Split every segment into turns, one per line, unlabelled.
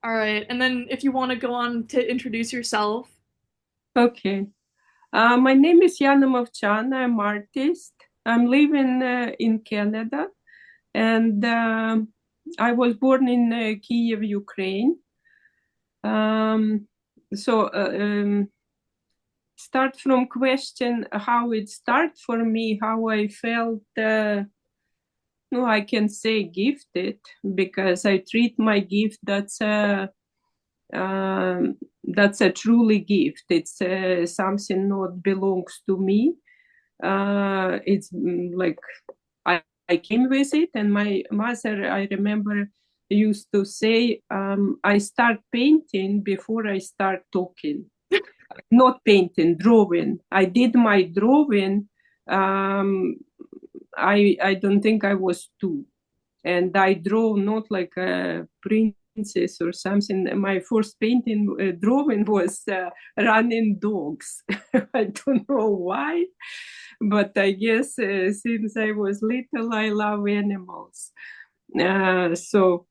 All right. And then if you want to go on to introduce yourself.
Okay. My name is Yana Movchan. I'm artist. I'm living in Canada, and I was born in Kiev, Ukraine. Um, so start from question how it started for me, how I felt. No, I can say gifted because I treat my gift that's a truly gift. It's something not belongs to me. It's like I came with it, and my mother, I remember, used to say, I start painting before I start talking. Not painting, drawing. I did my drawing. Um, I don't think I was two, and I draw not like a princess or something. My first painting drawing was running dogs. I don't know why, but I guess since I was little, I love animals. So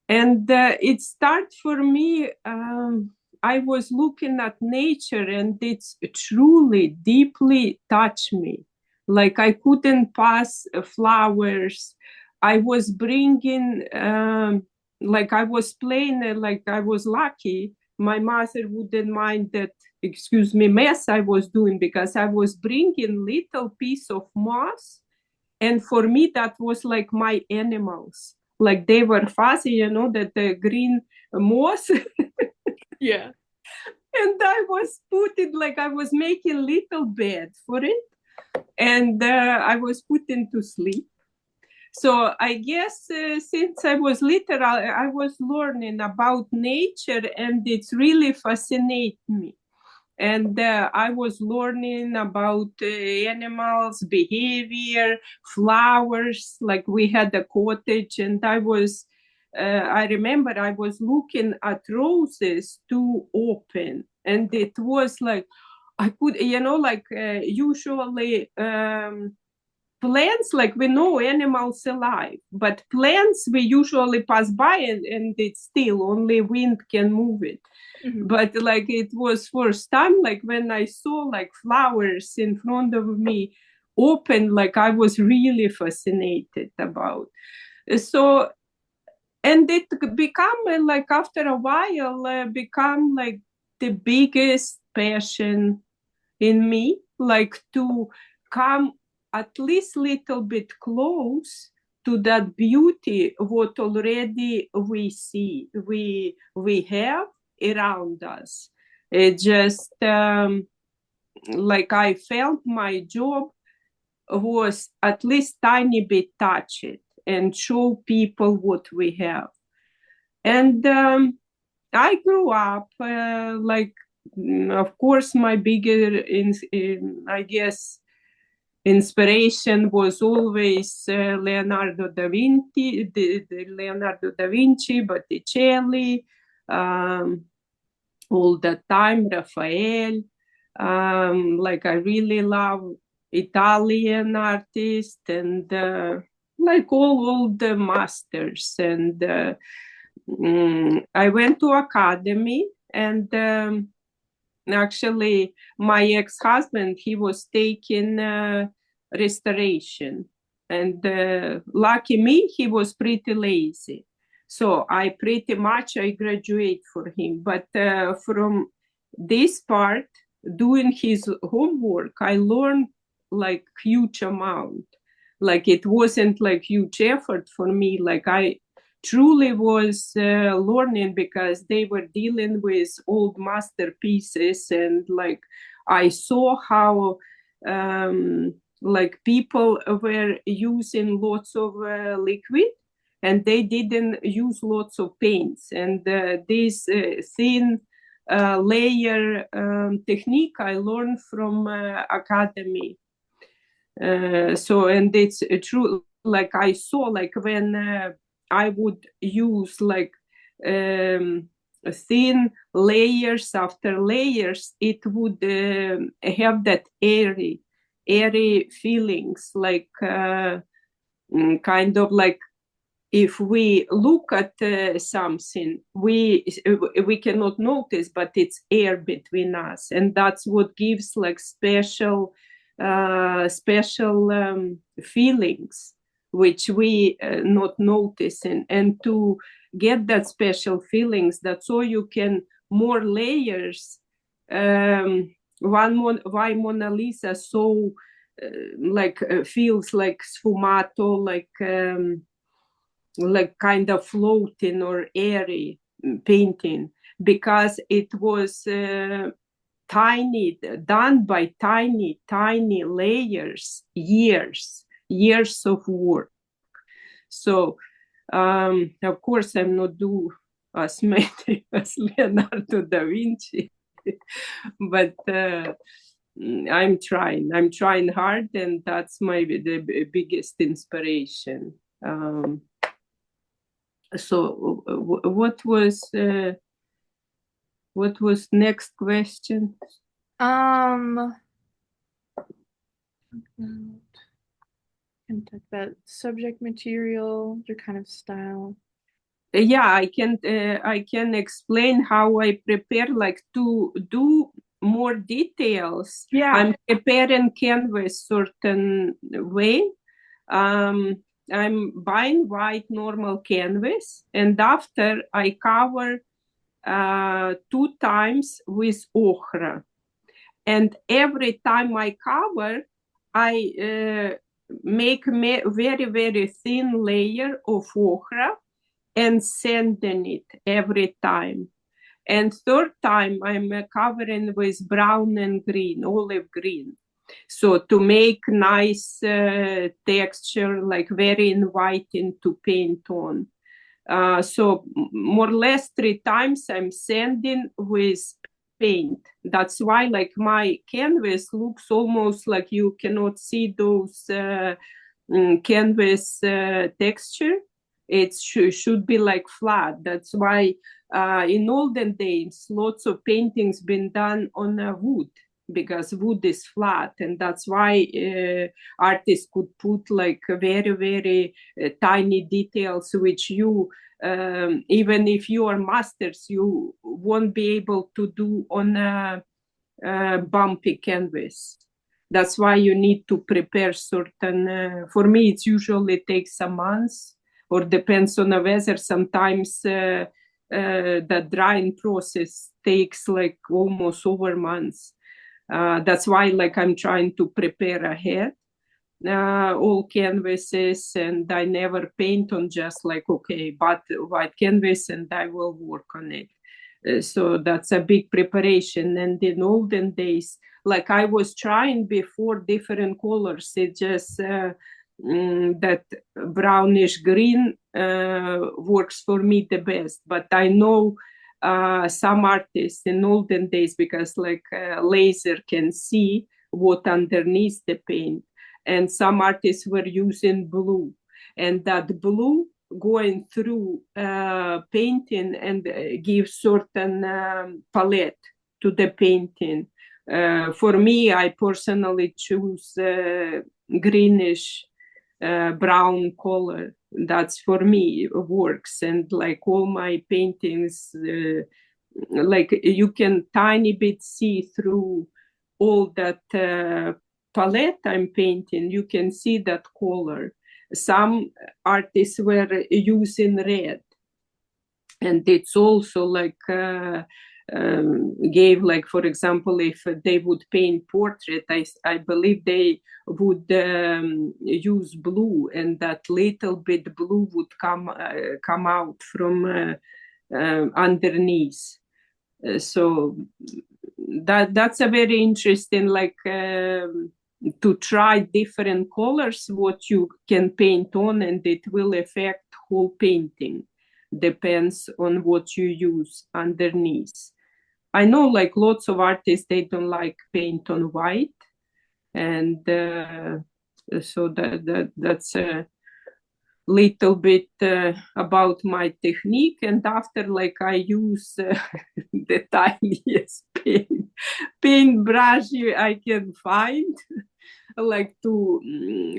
and it started for me. I was looking at nature, and it's truly deeply touched me. Like I couldn't pass flowers. I was bringing, like I was playing, like I was lucky. My mother wouldn't mind that, excuse me, mess I was doing because I was bringing little piece of moss, and for me that was like my animals, like they were fuzzy, that the green moss.
Yeah.
And I was putting, like I was making little bed for it, and I was putting to sleep. So I guess since I was little, I was learning about nature, and it's really fascinated me. And I was learning about animals behavior, flowers. Like we had a cottage, and I remember I was looking at roses to open, and it was like I could, like usually plants, like we know animals alive, but plants we usually pass by, and it's still only wind can move it.
Hmm.
But like it was first time, like when I saw like flowers in front of me open, like I was really fascinated about. So and it become like after a while become like the biggest passion in me, like to come at least little bit close to that beauty what already we see, we have around us. It just like I felt my job was at least tiny bit touch it and show people what we have. And I grew up like, of course, my bigger, I guess, inspiration was always Leonardo da Vinci, Leonardo da Vinci, Botticelli, um, all the time, Raphael. Like I really love Italian artists, and like all the masters. And I went to academy, and actually my ex-husband, he was taking restoration, and lucky me, he was pretty lazy, so I pretty much I graduate for him. But from this part, doing his homework, I learned like huge amount. Like it wasn't like huge effort for me, like I truly was learning because they were dealing with old masterpieces, and like I saw how like people were using lots of liquid, and they didn't use lots of paints, and this thin layer technique I learned from academy. So and it's true, like I saw, like when I would use like um, thin layers after layers, it would have that airy feelings, like kind of like if we look at something, we cannot notice, but it's air between us, and that's what gives like special feelings which we not noticing. And to get that special feelings, that's all you can more layers. Why Mona Lisa so feels like sfumato, like kind of floating or airy painting, because it was tiny, done by tiny layers, years of work. So of course I'm not do as many as Leonardo da Vinci, but I'm trying hard, and that's the biggest inspiration. So what was next question?
Can talk about subject material, your kind of style.
Yeah, I can explain how I prepare, like to do more details.
Yeah.
I'm preparing canvas certain way. I'm buying white normal canvas, and after I cover 2 times with ochre. And every time I cover, I make very thin layer of ochre and sanding it every time. And third time I'm covering with brown and green, olive green. So to make nice texture, like very inviting to paint on. So more or less 3 times I'm sanding with paint. That's why like my canvas looks almost like you cannot see those canvas texture. It should be like flat. That's why in olden days lots of paintings been done on wood, because wood is flat, and that's why artists could put like very tiny details which you even if you are masters, you won't be able to do on a bumpy canvas. That's why you need to prepare certain for me it usually takes a month, or depends on the weather. Sometimes the drying process takes like almost over months. That's why like I'm trying to prepare ahead all canvases, and I never paint on just like, okay, but white canvas and I will work on it. So that's a big preparation. And in olden days, like I was trying before different colors, it just that brownish green works for me the best. But I know some artists in olden days, because like laser can see what underneath the paint, and some artists were using blue, and that blue going through painting and give certain palette to the painting. For me, I personally choose greenish brown color. That's for me works. And like all my paintings, like you can tiny bit see through all that palette I'm painting, you can see that color. Some artists were using red, and it's also like gave, like, for example, if they would paint portrait, I believe they would use blue, and that little bit blue would come out from underneath. So that's a very interesting, like to try different colors what you can paint on, and it will affect whole painting. Depends on what you use underneath. I know like lots of artists, they don't like paint on white, and so that's a little bit about my technique. And after, like, I use the tiniest paintbrush I can find, like to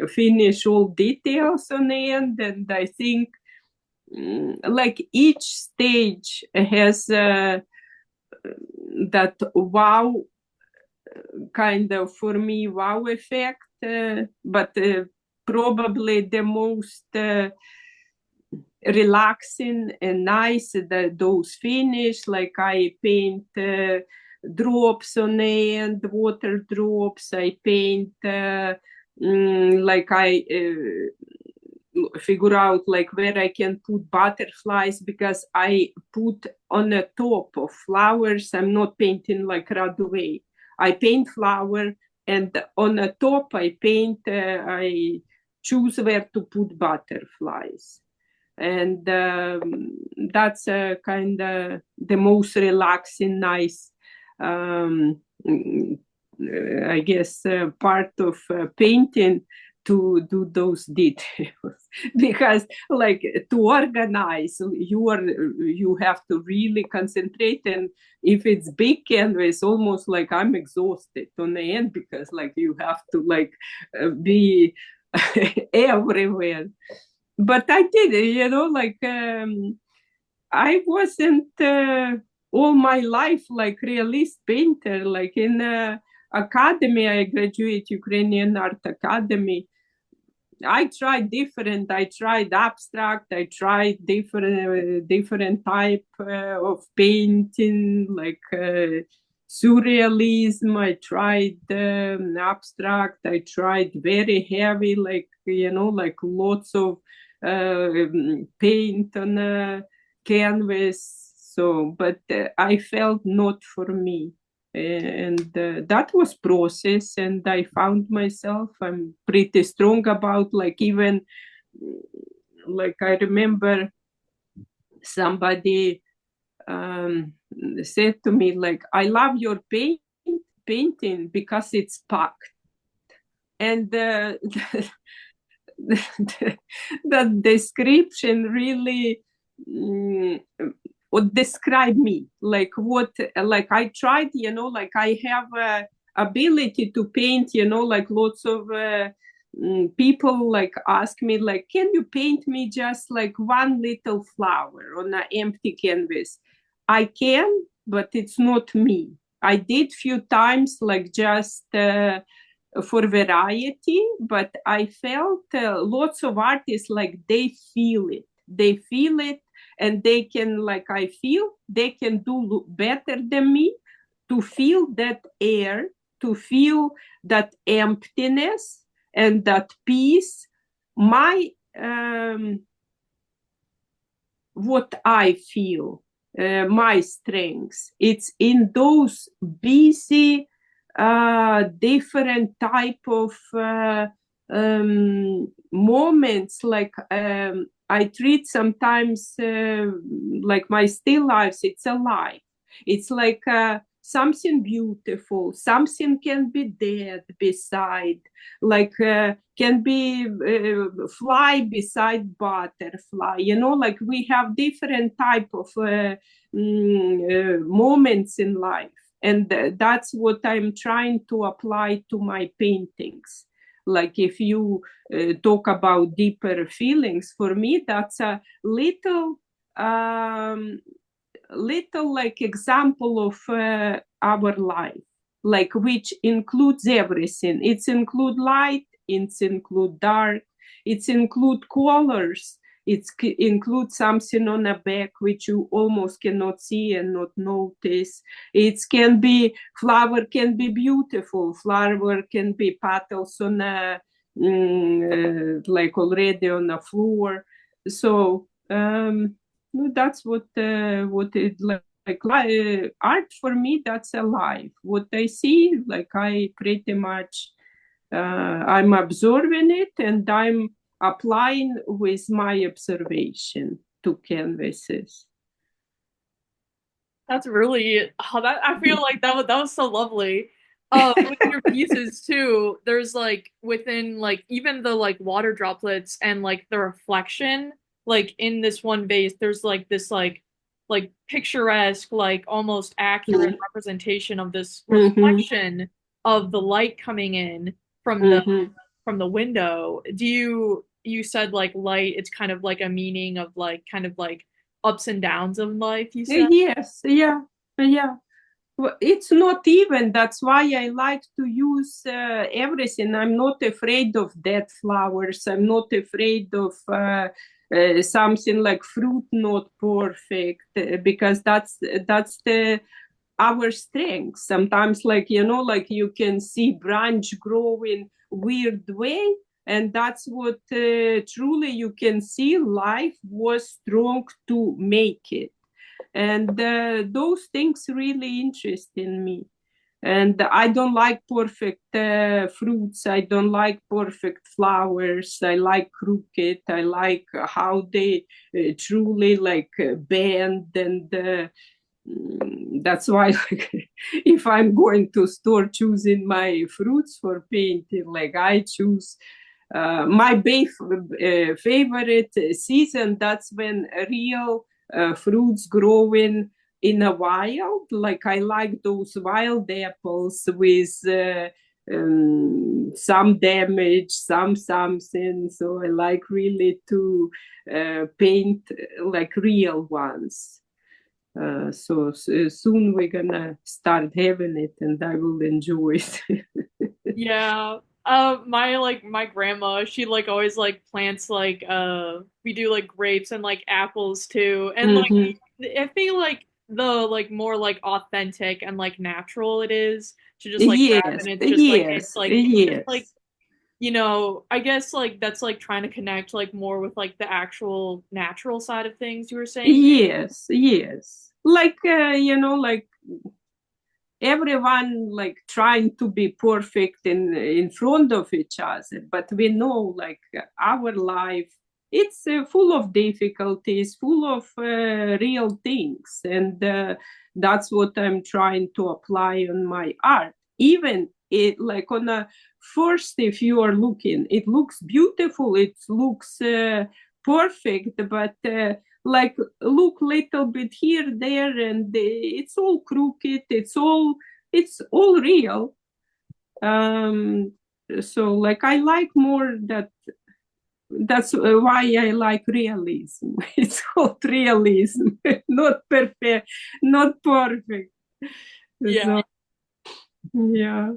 finish all details on the end. And I think like each stage has that wow kind of, for me, wow effect, but probably the most relaxing and nice those finish, like I paint drops on end, water drops. I paint like I figure out like where I can put butterflies, because I put on the top of flowers. I'm not painting like right away. I paint flower, and on the top I paint. I choose where to put butterflies, and that's kind of the most relaxing, nice, um, I guess, part of painting, to do those details. Because like to organize, you have to really concentrate, and if it's big canvas, almost like I'm exhausted on the end, because like you have to like be everywhere. But I did it, like I wasn't all my life like realist painter. Like in academy, I graduate Ukrainian Art Academy. I tried different. I tried abstract. I tried different type of painting, like surrealism. I tried abstract. I tried very heavy, like like lots of paint on a canvas. So, but I felt not for me, and that was process, and I found myself, I'm pretty strong about, like, even like I remember somebody um, said to me, like, I love your painting because it's packed. And that description really would describe me, like what, like I tried, like I have a ability to paint, like lots of people like ask me, like, can you paint me just like one little flower on an empty canvas? I can, but it's not me. I did few times, like just for variety, but I felt lots of artists, like they feel it, and they can, like I feel, they can do better than me, to feel that air, to feel that emptiness and that peace. My what I feel, my strengths, it's in those busy, different type of moments. Like I treat sometimes like my still lives, it's alive. It's like something beautiful, something can be dead beside, like can be fly beside butterfly, like we have different type of moments in life, and that's what I'm trying to apply to my paintings. Like if you talk about deeper feelings, for me that's a um, little like example of our life, like which includes everything. It's include light, it's include dark, it's include colors, it's include something on a back which you almost cannot see and not notice. It can be flower, can be beautiful flower, can be petals on a like already on the floor. So that's what it like art for me, that's alive. What I see, like I pretty much I'm observing it, and I'm applying with my observation to canvases.
That's really that I feel like that was so lovely. With your pieces too, there's like within like even the like water droplets and like the reflection, like in this one vase, there's like this like picturesque, like almost accurate representation of this
Mm-hmm.
reflection of the light coming in from the
Mm-hmm.
from the window. Do you you said like light, it's kind of like a meaning of like kind of like ups and downs of life, you said?
Yes, yeah, yeah. Well, it's not even. That's why I like to use everything. I'm not afraid of dead flowers. I'm not afraid of something like fruit not perfect because that's the our strength. Sometimes, like like you can see branch growing weird way, and that's what truly you can see. Life was strong to make it, and those things really interest in me. And I don't like perfect fruits. I don't like perfect flowers. I like crooked. I like how they truly like bend, and that's why like, if I'm going to store choosing my fruits for painting, like I choose my favorite season. That's when real fruits growing in a wild. Like I like those wild apples with some damage, something. So I like really to paint like real ones. So soon we're gonna start having it, and I will enjoy it.
Yeah. My like my grandma, she like always like plants like we do like grapes and like apples too. And like
Mm-hmm.
I feel like the like more like authentic and like natural it is to just like grab
Yes,
and
yes,
it's just like
yes,
I guess like that's like trying to connect like more with like the actual natural side of things you were saying.
yes, yes. Like like everyone like trying to be perfect in front of each other, but we know like our life, it's full of difficulties, full of real things, and that's what I'm trying to apply on my art. Even it like on a first, if you are looking, it looks beautiful, it looks perfect, but like look little bit here there, and it's all crooked, it's all real. So like I like more that. That's why I like realism. It's called realism. Not perfect, not perfect.
Yeah.
So yeah.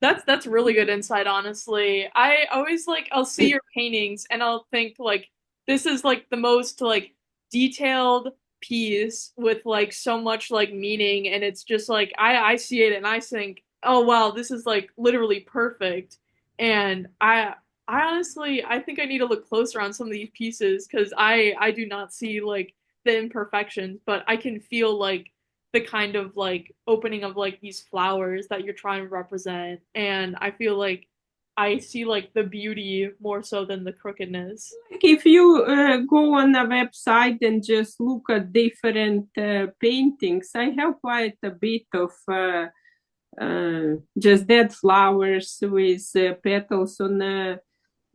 That's really good insight, honestly. I always like I'll see your paintings and I'll think like this is like the most like detailed piece with like so much like meaning and it's just like I see it and I think, "Oh wow, this is like literally perfect." And I honestly I think I need to look closer on some of these pieces because I do not see like the imperfections, but I can feel like the kind of like opening of like these flowers that you're trying to represent. And I feel like I see like the beauty more so than the crookedness.
Like if you go on a website and just look at different paintings, I have quite a bit of just dead flowers with petals on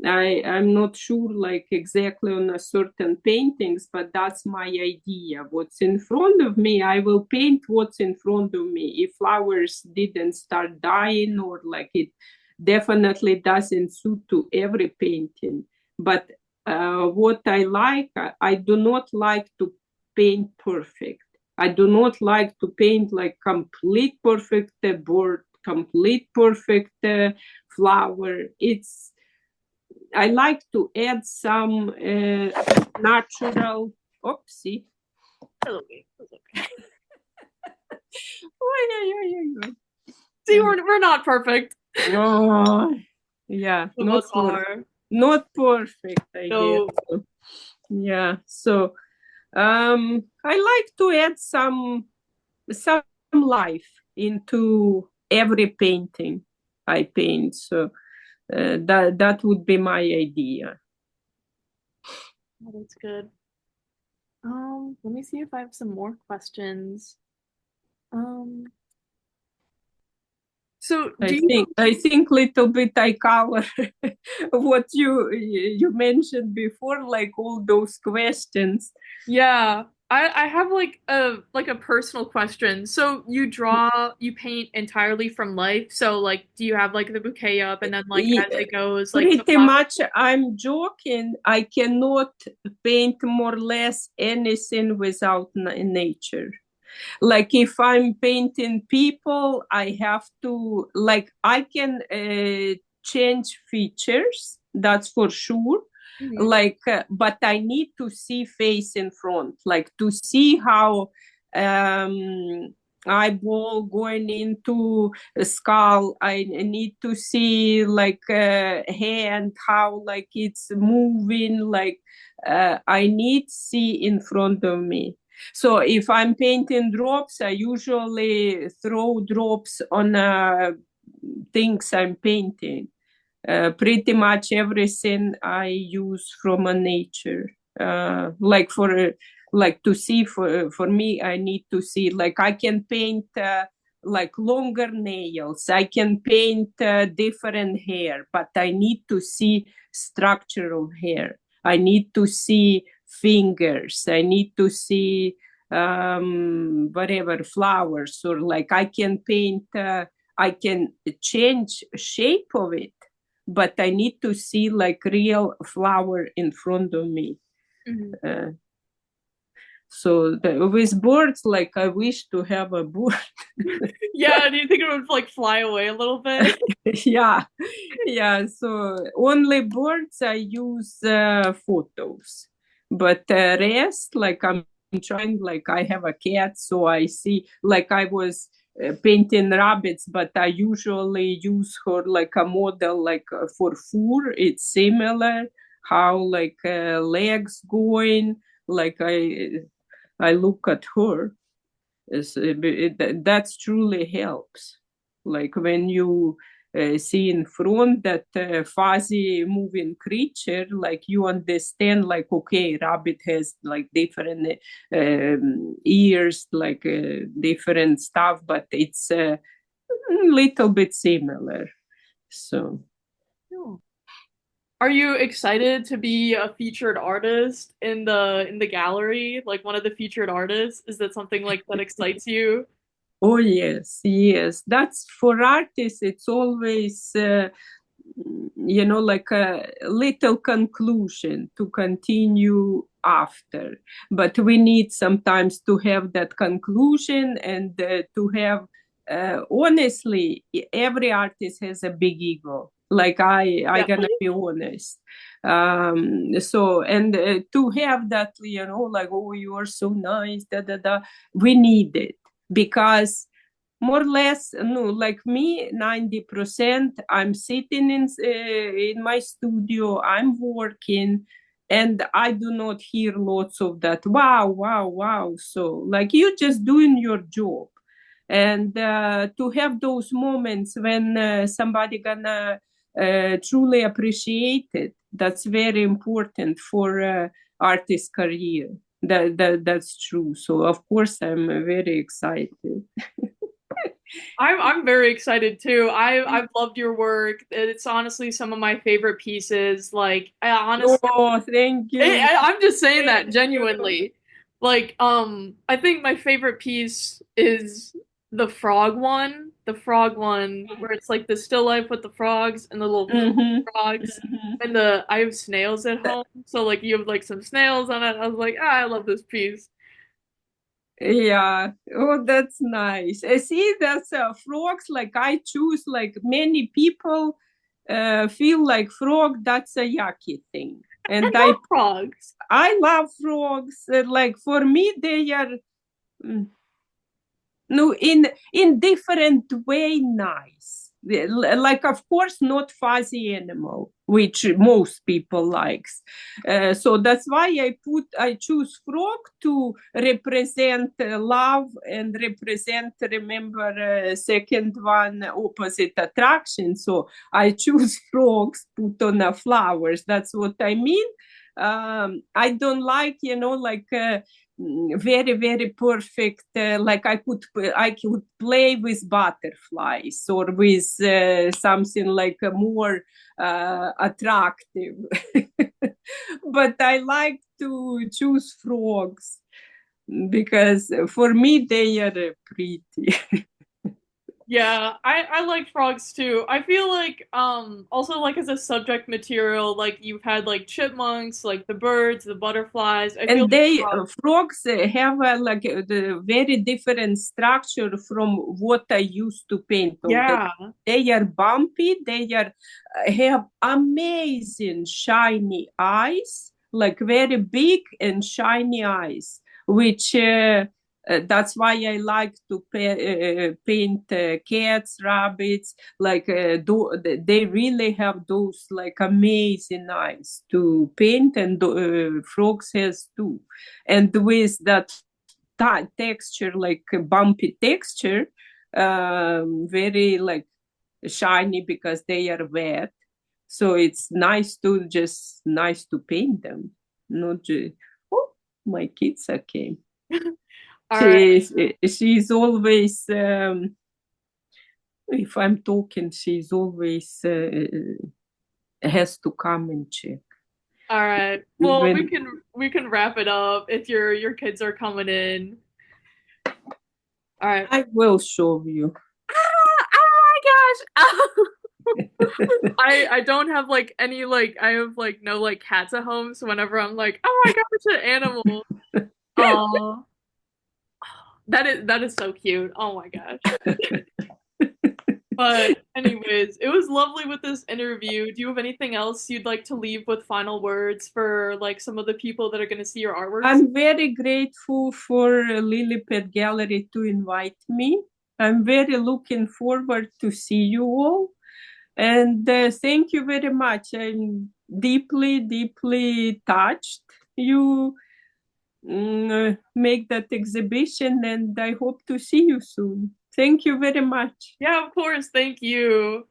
I'm not sure like exactly on a certain paintings, but that's my idea. What's in front of me, I will paint what's in front of me. If flowers didn't start dying, or like it definitely doesn't suit to every painting. But what I like, I do not like to paint perfect. I do not like to paint like complete perfect bird, complete perfect flower. I like to add some natural. Oopsie.
That's okay. That's okay.
Oi, oi, oi, oi,
See, we're not perfect.
oh, yeah,
Some of us are.
not perfect, I guess.
No,
Yeah, so I like to add some life into every painting I paint. So that would be my idea.
that's good. Let me see if I have some more questions. Um, so do
I
you
think I think little bit I cover what you mentioned before, like all those questions.
yeah. I have like a personal question. So you paint entirely from life. So like do you have like the bouquet up and then like as it goes like the
Pretty
flower?
much, I'm joking. I cannot paint more or less anything without nature. Like if I'm painting people, I have to, like, I can change features, that's for sure.
Mhm.
Like, but I need to see face in front, like to see how eyeball going into a skull. I need to see like hand, how like it's moving. Like I need see in front of me. So if I'm painting drops, I usually throw drops on things I'm painting. Pretty much everything I use from a nature. Like for like to see for me, I need to see like I can paint like longer nails. I can paint different hair, but I need to see structural hair. I need to see fingers. I need to see whatever flowers or like I can paint. I can change shape of it, but I need to see like real flower in front of me.
Mhm.
Uh, with birds, like I wish to have a bird.
Yeah, do you think it would like fly away a little bit?
Yeah, yeah. So only birds I use photos, but rest like I'm trying. Like I have a cat, so I see. Like I was painting rabbits, but I usually use her like a model, like for fur. It's similar how like legs going. Like I look at her that truly helps. Like when you see in front that fuzzy moving creature, like you understand, like okay, rabbit has like different ears, like different stuff, but it's a little bit similar. So
Yeah. Are you excited to be a featured artist in the gallery? Like one of the featured artists? Is that something like that excites you?
oh yes, yes. That's for artists. It's always like a little conclusion to continue after. But we need sometimes to have that conclusion and to have, honestly, every artist has a big ego. Like I gonna
Definitely.
be honest. So and to have that, like oh, you are so nice, da da da. We need it because more or less no like me 90% I'm sitting in my studio, I'm working, and I do not hear lots of that wow wow wow. So like you just doing your job, and to have those moments when somebody gonna truly appreciate it, that's very important for artist career. That's true. So of course I'm very excited.
I'm very excited too. I've loved your work. It's honestly some of my favorite pieces. Like I honestly
Oh, thank you.
I'm just saying
Thank
that
you.
genuinely. Like, I think my favorite piece is the frog one, where it's like the still life with the frogs and the little
Mhm,
frogs,
mhm.
and the I have snails at home, so like you have like some snails on it. I was like, ah, I love this piece.
Yeah. Oh, that's nice. I see that's frogs. Like I choose, like many people feel like frog. That's a yucky thing,
I
and
love frogs.
I love frogs. Like for me, they are. mm, no in different way nice, like of course not fuzzy animal which most people likes. So that's why I choose frog to represent love and represent, remember, second one, opposite attraction. So I choose frogs put on flowers, that's what I mean. I don't like, like very very perfect, like I could play with butterflies or with something like a more attractive. But I like to choose frogs. because for me they are pretty.
Yeah, I like frogs too. I feel like also like as a subject material, like you've had like chipmunks, like the birds, the butterflies. I feel
And
like
they
frogs.
frogs have like the very different structure from what I used to paint on them.
Yeah.
They are bumpy. They are have amazing shiny eyes, like very big and shiny eyes, which that's why I like to paint cats, rabbits. Like they really have those like amazing eyes to paint, and frogs has too. And with that texture, like bumpy texture, very like shiny because they are wet. So it's nice to paint them. Not just, oh, my kids are came.
All right.
She's always if I'm talking, she's always has to come and check.
All right. Well,
Even
we can wrap it up if your kids are coming in. All right.
I will show you.
Oh my gosh. I don't have like any like I have like no like cats at home, so whenever I'm like, oh my gosh, it's an animal. Oh, that is so cute. Oh my gosh. But anyways, it was lovely with this interview. Do you have anything else you'd like to leave with final words for like some of the people that are going to see your artworks?
I'm very grateful for Lilliput Gallery to invite me. I'm very looking forward to see you all. And thank you very much. I'm deeply, deeply touched. You make that exhibition, and I hope to see you soon. Thank you very much.
Yeah, of course. Thank you.